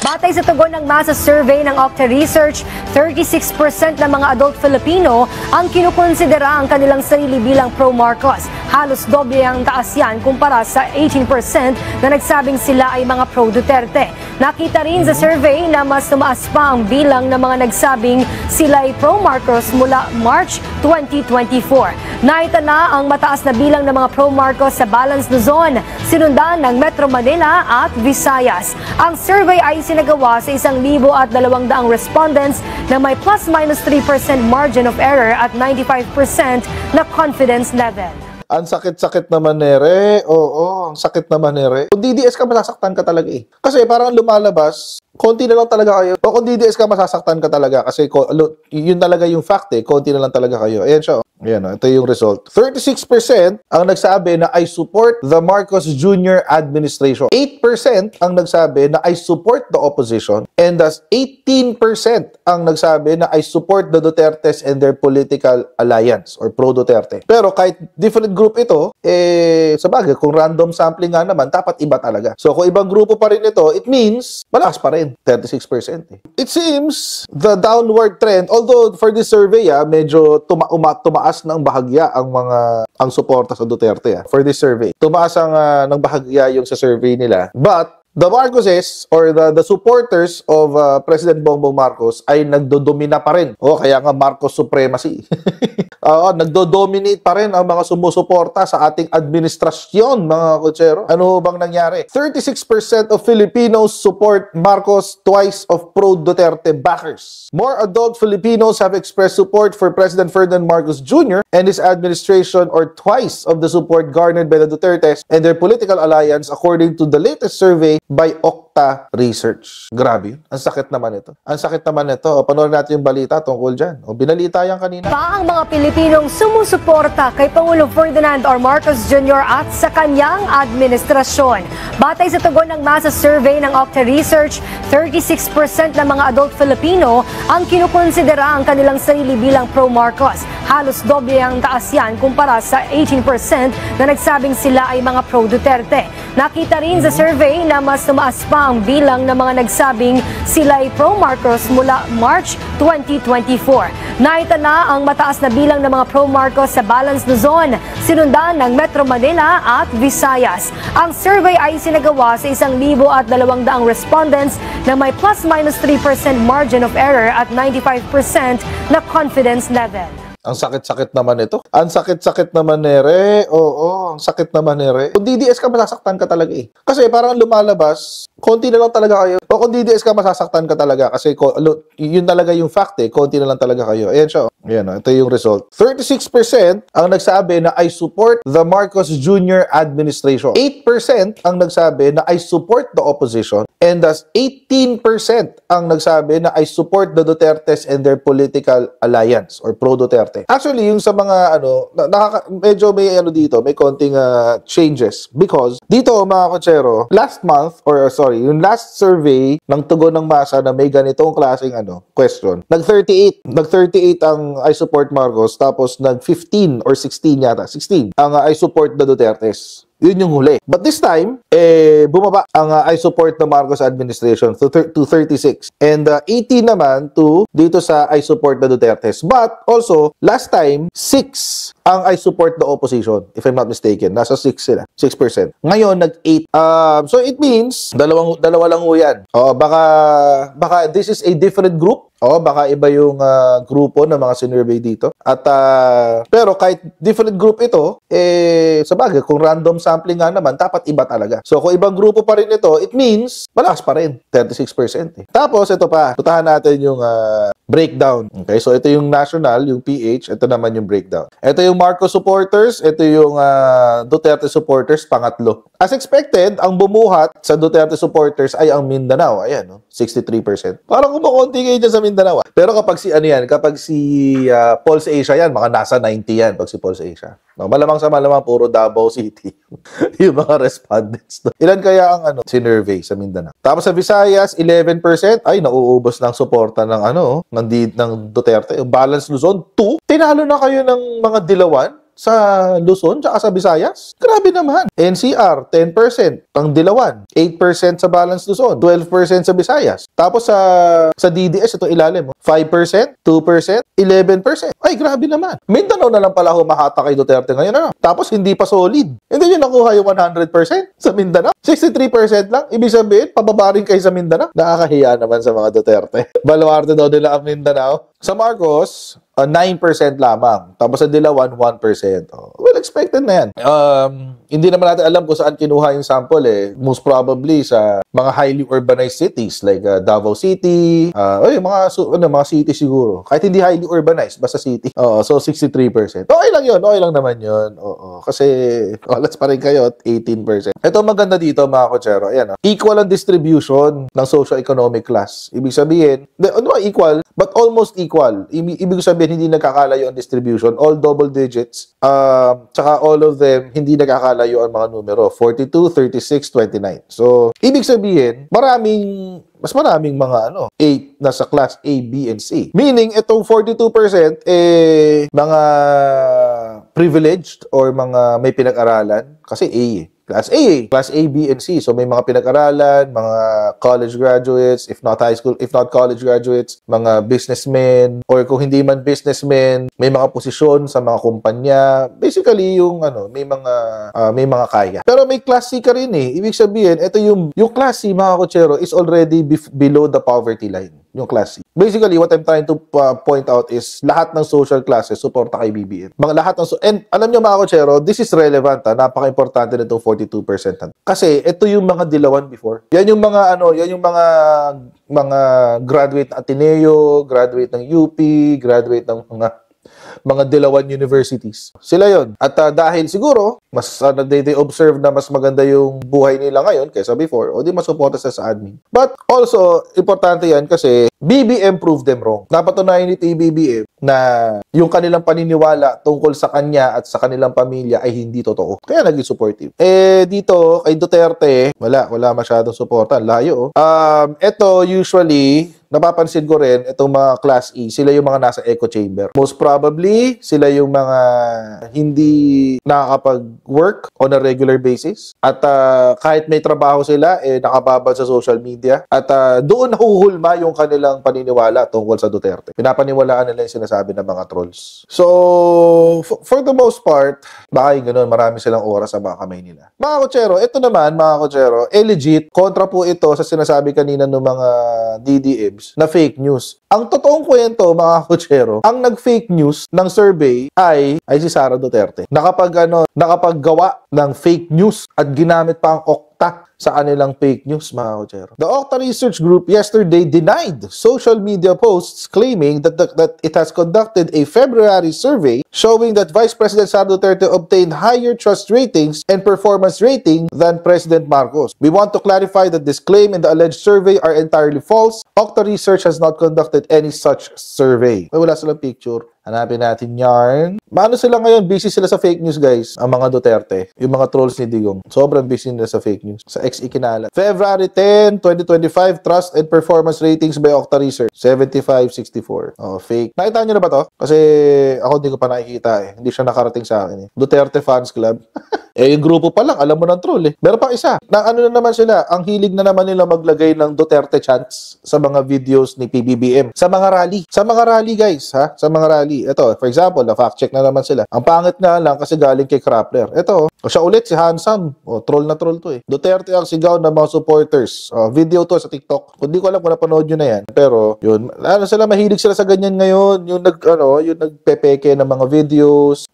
Batay sa tugon ng masa survey ng Octa Research, 36% ng mga adult Filipino ang kinukonsidera ang kanilang sarili bilang pro-Marcos. Halos doble ang taas yan kumpara sa 18% na nagsabing sila ay mga pro-Duterte. Nakita rin sa survey na mas tumaas pa ang bilang ng mga nagsabing sila ay pro-Marcos mula March 2024. Naitala ang mataas na bilang ng mga pro-Marcos sa Balance Luzon, sinundan ng Metro Manila at Visayas. Ang survey ay sinagawa sa 1,200 respondents na may plus-minus 3% margin of error at 95% na confidence level. Ang sakit-sakit naman nere. Oo, ang sakit naman nere. Kung DDS ka, masasaktan ka talaga eh. Kasi parang lumalabas, konti na lang talaga kayo. O kung DDS ka, masasaktan ka talaga. Kasi yun talaga yung fact eh. Konti na lang talaga kayo. Ayan siya. Ayan, ito yung result. 36% ang nagsabi na I support the Marcos Jr. administration. 8% ang nagsabi na I support the opposition. And thus 18% ang nagsabi na I support the Dutertes and their political alliance or pro-Duterte. Pero kahit different group ito, sa bagay, kung random sampling nga naman, dapat iba talaga. So kung ibang grupo pa rin ito, it means malakas pa rin. 36%. It seems the downward trend, although for this survey, medyo tumaas ng bahagya ang suporta sa Duterte for this survey. Tumaas ng bahagya yung sa survey nila. But the Marcoses or the supporters of President Bongbong Marcos ay nagdodomina pa rin. Kaya nga Marcos supremacy. Nagdo-dominate pa rin ang mga sumusuporta sa ating administrasyon, mga kutsero. Ano bang nangyari? 36% of Filipinos support Marcos, twice of pro-Duterte backers. More adult Filipinos have expressed support for President Ferdinand Marcos Jr. and his administration, or twice of the support garnered by the Dutertes and their political alliance, according to the latest survey by Octa Research. Grabe yun. Ang sakit naman ito. Ang sakit naman ito. Panoorin natin yung balita tungkol dyan. Binalita yan kanina. Pa ang mga Pilipinong sumusuporta kay Pangulong Ferdinand R. Marcos Jr. at sa kanyang administrasyon. Batay sa tugon ng masa survey ng Octa Research, 36% ng mga adult Filipino ang kinukonsidera ang kanilang sarili bilang pro-Marcos. Halos doble ang taas yan kumpara sa 18% na nagsabing sila ay mga pro-Duterte. Nakita rin sa survey na mas tumaas pa ang bilang ng mga nagsabing sila ay pro-Marcos mula March 2024. Naitala ang mataas na bilang ng mga pro-Marcos sa Balance Luzon, sinundan ng Metro Manila at Visayas. Ang survey ay sinagawa sa 1,200 respondents na may plus-minus 3% margin of error at 95% na confidence level. Ang sakit-sakit naman ito. Ang sakit-sakit naman nere. Oo, ang sakit naman nere. Kung DDS ka, masasaktan ka talaga eh. Kasi parang lumalabas, konti na lang talaga kayo. O kung DDS ka, masasaktan ka talaga. Kasi yun talaga yung fact eh. Konti na lang talaga kayo. Ayan siya. Ayan, ito yung result. 36% ang nagsabi na I support the Marcos Jr. administration. 8% ang nagsabi na I support the opposition. And thus 18% ang nagsabi na I support the Dutertes and their political alliance or pro-Duterte. Actually, yung sa mga medyo may dito, may konting changes because dito mga kotsero, yung last survey ng tugon ng masa na may ganitong klaseng question. Nag-38 ang I support Marcos, tapos nag-15 or 16 yata, 16 ang I support the Dutertes. Yun yung huli. But this time, bumaba ang I support the Marcos administration to 36. And 18 naman to dito sa I support the Dutertes. But also, last time, 6 ang I support the opposition. If I'm not mistaken. Nasa 6 sila. 6%. Ngayon, nag-8. So it means, dalawa lang ho yan. Baka this is a different group. Baka iba yung grupo ng mga sinurvey dito. At pero kahit different group ito, sa bagay, kung random sampling nga naman, dapat iba talaga. So kung ibang grupo pa rin ito, it means malakas pa rin. 36%. Tapos ito pa, tutahan natin yung breakdown. Okay, so ito yung national, yung PH, ito naman yung breakdown. Ito yung Marcos supporters, ito yung Duterte supporters, pangatlo. As expected, ang bumuhat sa Duterte supporters ay ang Mindanao. Ayan, 63%. Parang kumakonti kayo dyan sa Mindanao. Pero kapag si Pulse Asia yan, mga nasa 90 yan pag si Pulse Asia. Malamang sa malamang, puro Davao City. Yung mga respondents. Ilan kaya ang sinurvey sa Mindanao? Tapos sa Visayas, 11%. Ay, nauubos ng suporta ng ng Duterte. Balance Luzon, 2. Tinalo na kayo ng mga dilawan. sa Luzon tsaka sa Visayas. Grabe naman. NCR, 10%. Ang Dilawan, 8% sa Balance Luzon, 12% sa Visayas. Tapos sa DDS, ito ilalim, 5%, 2%, 11%. Ay, grabe naman. Mindanao na lang pala humahata kay Duterte ngayon. Ano? Tapos hindi pa solid. Hindi nyo nakuha yung 100% sa Mindanao. 63% lang. Ibig sabihin, pababa rin kayo sa Mindanao. Nakakahiya naman sa mga Duterte. Baluarte daw nila ang Mindanao. Sa Marcos, 9% lamang. Tapos sa Dilawan, 1%. Oh, well, expected na yan. Hindi naman natin alam kung saan kinuha yung sample eh. Most probably sa mga highly urbanized cities like Davao City, mga city siguro. Kahit hindi highly urbanized, basta city. So 63%. Okay lang yun. Okay lang naman yun. Kasi let's pa rin kayo at 18%. Ito maganda dito mga kotsero. Ayan, equal ang distribution ng socio-economic class. Ibig sabihin, equal, but almost equal. Ibig sabihin, hindi nagkakalayo ang distribution. All double digits. Tsaka all of them, hindi nagkakalayo ang mga numero. 42, 36, 29. So, ibig sabihin, mas maraming mga A nasa class A, B, and C. Meaning, itong 42% mga privileged or mga may pinag-aralan. Kasi A Class A, B, and C. So, may mga pinag-aralan, mga college graduates, if not high school, if not college graduates, mga businessmen, or kung hindi man businessmen, may mga posisyon sa mga kumpanya. Basically, yung may mga kaya. Pero may class C ka rin eh. Ibig sabihin, ito yung class C, mga kotsero, is already below the poverty line. Yung class C. Basically, what I'm trying to point out is lahat ng social classes suporta kay BBM. And alam nyo mga kotsero, this is relevant. Napaka-importante nitong 42%. Kasi ito yung mga Dilawan before. Yan yung mga graduate ng Ateneo, graduate ng UP, graduate ng mga Dilawan universities. Sila yon. At dahil siguro, mas they observe na mas maganda yung buhay nila ngayon kaysa before, o di masuporta sa admin. But also, importante yan kasi BBM proved them wrong. Napatunayan ni BBM na yung kanilang paniniwala tungkol sa kanya at sa kanilang pamilya ay hindi totoo. Kaya naging supportive. Dito, kay Duterte, wala masyadong suporta. Layo. Ito, usually, napapansin ko rin, itong mga Class E, sila yung mga nasa echo chamber. Most probably, sila yung mga hindi nakakapag-work on a regular basis. At kahit may trabaho sila, nakababad sa social media. At doon nahuhulma yung kanilang paniniwala tungkol sa Duterte. Pinapaniwalaan nila yung sinasabi ng mga trolls. So, for the most part, baka yung ganun, marami silang oras sa mga kamay nila. Mga kotsero, ito naman, legit, kontra po ito sa sinasabi kanina ng mga DDMs na fake news. Ang totoong kwento, mga kotsero, ang nag-fake news ng survey ay si Sara Duterte. Nakapaggawa ng fake news at ginamit pa ang Okta sa kanilang fake news, mga kotsero. The Okta Research Group yesterday denied social media posts claiming that it has conducted a February survey showing that Vice President Sara Duterte obtained higher trust ratings and performance rating than President Marcos. We want to clarify that this claim and the alleged survey are entirely false. Okta Research has not conducted any such survey. Wala silang picture. Hanapin natin yarn. Maano sila ngayon? Busy sila sa fake news, guys. Ang mga Duterte. Yung mga trolls ni Digong. Sobrang busy nila sa fake news. Sa X-Ikinalat. February 10, 2025, Trust and Performance Ratings by Okta Research. 75-64. Fake. Nakita nyo na ba to? Kasi ako hindi ko pa nakikita eh. Hindi siya nakarating sa akin eh. Duterte Fans Club. Yung grupo pa lang, alam mo ng troll eh. Meron pa isa. Na na naman sila, ang hilig na naman nila maglagay ng Duterte chants sa mga videos ni PBBM. Sa mga rally. Sa mga rally, guys, ha? Sa mga rally. Ito, for example, na-fact check na naman sila. Ang pangit nga lang kasi galing kay Krappler. Ito, siya ulit, si Hansam. Troll na troll to eh. Duterte ang sigaw ng mga supporters. Video to sa TikTok. Hindi ko alam kung napanood nyo na yan. Pero, yun, mahilig sila sa ganyan ngayon. Yung nagpepeke ng mga videos.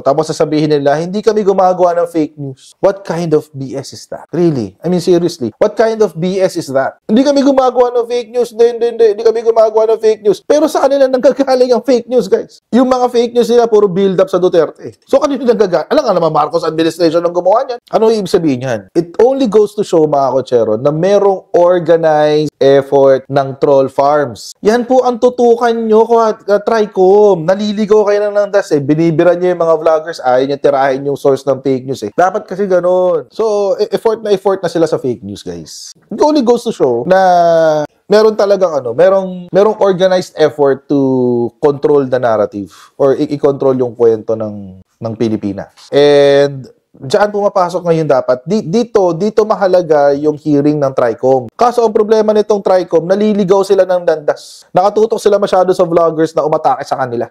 Tapos sasabihin nila, hindi kami gumagawa ng fake news. What kind of BS is that? Really? I mean, seriously. What kind of BS is that? Hindi kami gumagawa ng fake news. Hindi kami gumagawa ng fake news. Pero sa kanila nanggagaling ang fake news, guys. Yung mga fake news nila, puro build up sa Duterte. So, kanino nanggagaling? Alam nga naman, Marcos administration ang gumawa niyan. Ano yung ibig sabihin niyan? It only goes to show, mga kotsero, na merong organized effort ng troll farms. Yan po ang tutukan nyo, Tricom. Naliligaw kayo ng das eh. Binibira nyo yung mga vloggers. Ayaw nyo tirahin yung source ng fake news eh. Dapat kasi ganun. So, effort na sila sa fake news, guys. It only goes to show na meron talagang merong organized effort to control the narrative or i-control yung kwento ng ng Pilipinas. And diyan pumapasok ngayon dapat. Dito mahalaga yung hearing ng TRICOM. Kaso ang problema nitong TRICOM, naliligaw sila ng landas. Nakatutok sila masyado sa vloggers na umatake sa kanila.